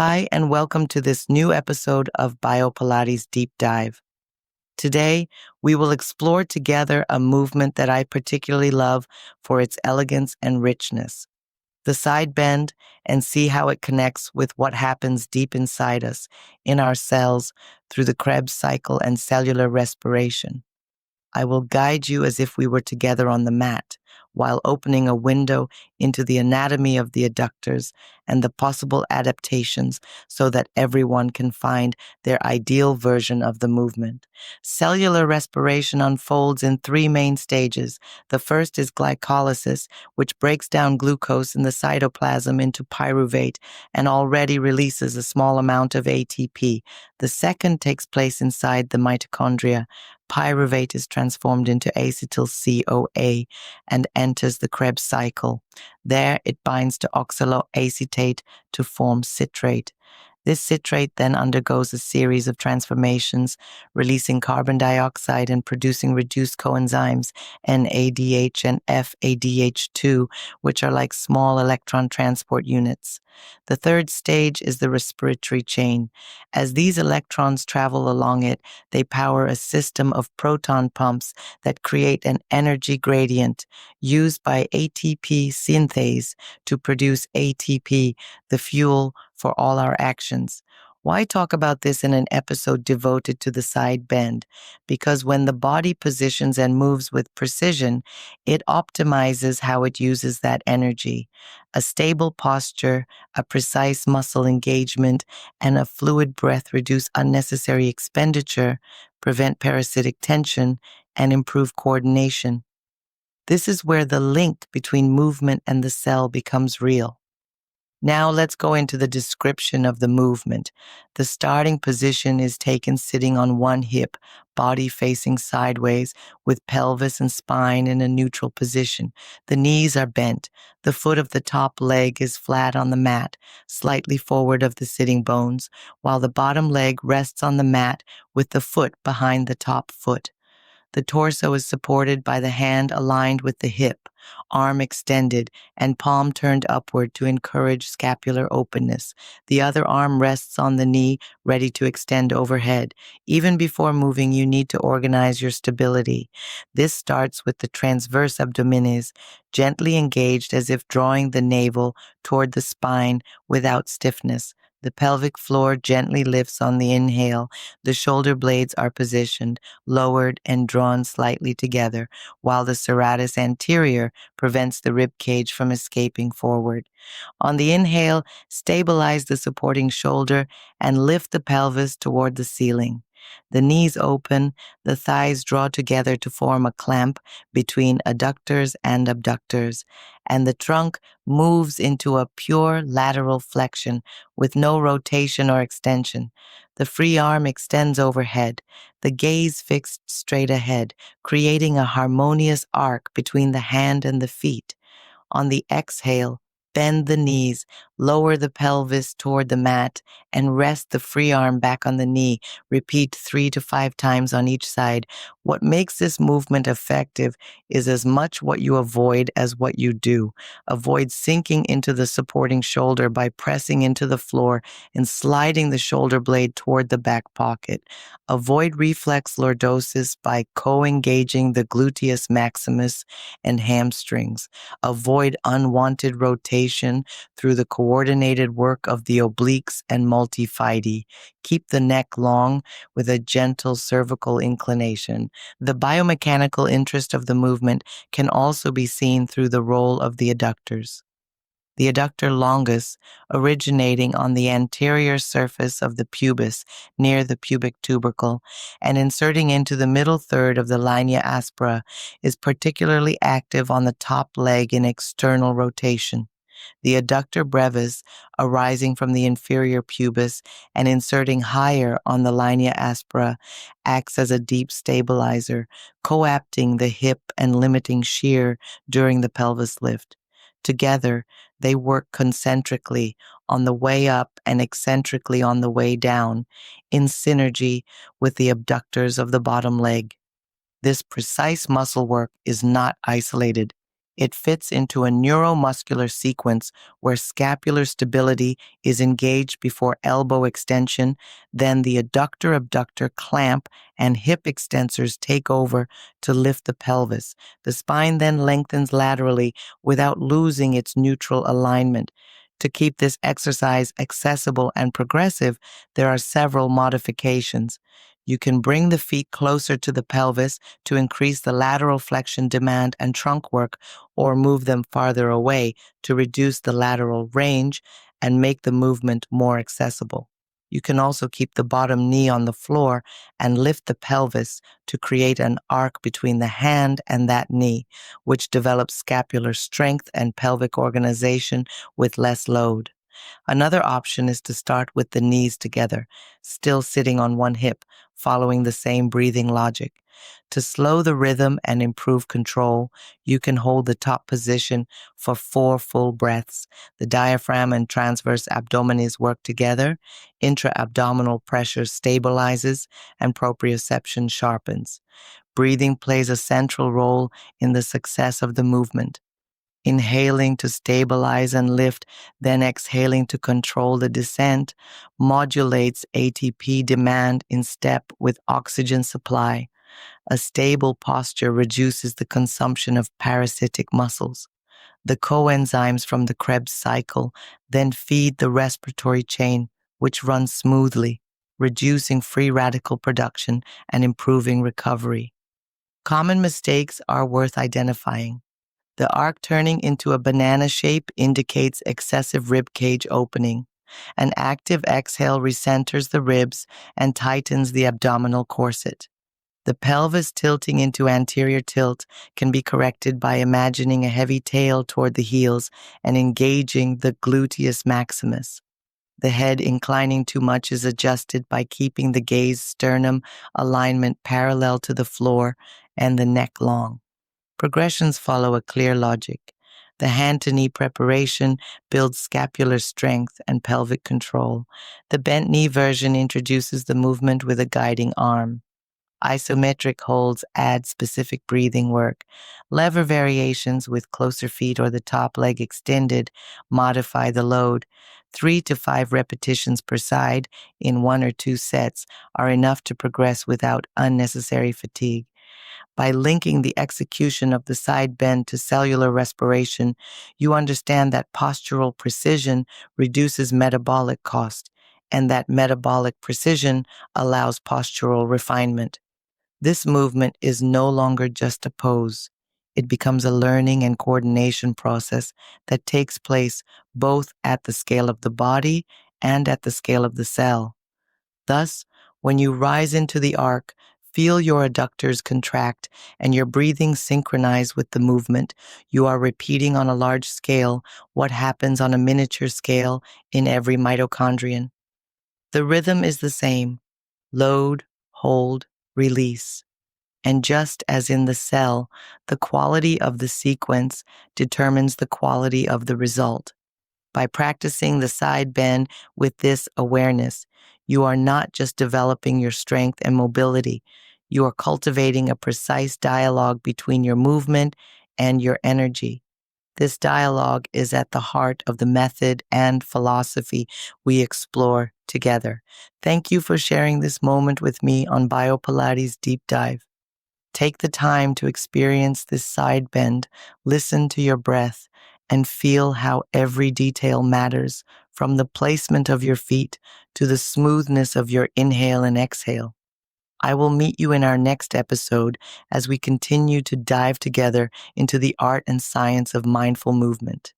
Hi, and welcome to this new episode of Biopilates Deep Dive. Today, we will explore together a movement that I particularly love for its elegance and richness, the side bend, and see how it connects with what happens deep inside us, in our cells, through the Krebs cycle and cellular respiration. I will guide you as if we were together on the mat, while opening a window into the anatomy of the adductors and the possible adaptations so that everyone can find their ideal version of the movement. Cellular respiration unfolds in three main stages. The first is glycolysis, which breaks down glucose in the cytoplasm into pyruvate and already releases a small amount of ATP. The second takes place inside the mitochondria. Pyruvate is transformed into acetyl-CoA and enters the Krebs cycle. There, it binds to oxaloacetate to form citrate. This citrate then undergoes a series of transformations, releasing carbon dioxide and producing reduced coenzymes NADH and FADH2, which are like small electron transport units. The third stage is the respiratory chain. As these electrons travel along it, they power a system of proton pumps that create an energy gradient used by ATP synthase to produce ATP, the fuel for all our actions. Why talk about this in an episode devoted to the side bend? Because when the body positions and moves with precision, it optimizes how it uses that energy. A stable posture, a precise muscle engagement, and a fluid breath reduce unnecessary expenditure, prevent parasitic tension, and improve coordination. This is where the link between movement and the cell becomes real. Now let's go into the description of the movement. The starting position is taken sitting on one hip, body facing sideways, with pelvis and spine in a neutral position. The knees are bent. The foot of the top leg is flat on the mat, slightly forward of the sitting bones, while the bottom leg rests on the mat with the foot behind the top foot. The torso is supported by the hand aligned with the hip, arm extended, and palm turned upward to encourage scapular openness. The other arm rests on the knee, ready to extend overhead. Even before moving, you need to organize your stability. This starts with the transverse abdominis, gently engaged as if drawing the navel toward the spine without stiffness. The pelvic floor gently lifts on the inhale. The shoulder blades are positioned, lowered, and drawn slightly together, while the serratus anterior prevents the rib cage from escaping forward. On the inhale, stabilize the supporting shoulder and lift the pelvis toward the ceiling. The knees open, the thighs draw together to form a clamp between adductors and abductors, and the trunk moves into a pure lateral flexion with no rotation or extension. The free arm extends overhead, the gaze fixed straight ahead, creating a harmonious arc between the hand and the feet. On the exhale, bend the knees, lower the pelvis toward the mat, and rest the free arm back on the knee. Repeat 3 to 5 times on each side. What makes this movement effective is as much what you avoid as what you do. Avoid sinking into the supporting shoulder by pressing into the floor and sliding the shoulder blade toward the back pocket. Avoid reflex lordosis by co-engaging the gluteus maximus and hamstrings. Avoid unwanted rotation through the coordinated work of the obliques and multifidi. Keep the neck long with a gentle cervical inclination. The biomechanical interest of the movement can also be seen through the role of the adductors. The adductor longus, originating on the anterior surface of the pubis near the pubic tubercle and inserting into the middle third of the linea aspera, is particularly active on the top leg in external rotation. The adductor brevis, arising from the inferior pubis and inserting higher on the linea aspera, acts as a deep stabilizer, coapting the hip and limiting shear during the pelvis lift. Together, they work concentrically on the way up and eccentrically on the way down, in synergy with the abductors of the bottom leg. This precise muscle work is not isolated. It fits into a neuromuscular sequence where scapular stability is engaged before elbow extension, then the adductor-abductor clamp and hip extensors take over to lift the pelvis. The spine then lengthens laterally without losing its neutral alignment. To keep this exercise accessible and progressive, there are several modifications. You can bring the feet closer to the pelvis to increase the lateral flexion demand and trunk work, or move them farther away to reduce the lateral range and make the movement more accessible. You can also keep the bottom knee on the floor and lift the pelvis to create an arc between the hand and that knee, which develops scapular strength and pelvic organization with less load. Another option is to start with the knees together, still sitting on one hip, following the same breathing logic. To slow the rhythm and improve control, you can hold the top position for 4 full breaths. The diaphragm and transverse abdominis work together, intra-abdominal pressure stabilizes, and proprioception sharpens. Breathing plays a central role in the success of the movement. Inhaling to stabilize and lift, then exhaling to control the descent, modulates ATP demand in step with oxygen supply. A stable posture reduces the consumption of parasitic muscles. The coenzymes from the Krebs cycle then feed the respiratory chain, which runs smoothly, reducing free radical production and improving recovery. Common mistakes are worth identifying. The arc turning into a banana shape indicates excessive rib cage opening. An active exhale recenters the ribs and tightens the abdominal corset. The pelvis tilting into anterior tilt can be corrected by imagining a heavy tail toward the heels and engaging the gluteus maximus. The head inclining too much is adjusted by keeping the gaze sternum alignment parallel to the floor and the neck long. Progressions follow a clear logic. The hand-to-knee preparation builds scapular strength and pelvic control. The bent knee version introduces the movement with a guiding arm. Isometric holds add specific breathing work. Lever variations with closer feet or the top leg extended modify the load. 3 to 5 repetitions per side in 1 or 2 sets are enough to progress without unnecessary fatigue. By linking the execution of the side bend to cellular respiration, you understand that postural precision reduces metabolic cost, and that metabolic precision allows postural refinement. This movement is no longer just a pose. It becomes a learning and coordination process that takes place both at the scale of the body and at the scale of the cell. Thus, when you rise into the arc, feel your adductors contract and your breathing synchronize with the movement. You are repeating on a large scale what happens on a miniature scale in every mitochondrion. The rhythm is the same: load, hold, release. And just as in the cell, the quality of the sequence determines the quality of the result. By practicing the side bend with this awareness, you are not just developing your strength and mobility, you are cultivating a precise dialogue between your movement and your energy. This dialogue is at the heart of the method and philosophy we explore together. Thank you for sharing this moment with me on Biopilates Deep Dive. Take the time to experience this side bend, listen to your breath, and feel how every detail matters, from the placement of your feet to the smoothness of your inhale and exhale. I will meet you in our next episode as we continue to dive together into the art and science of mindful movement.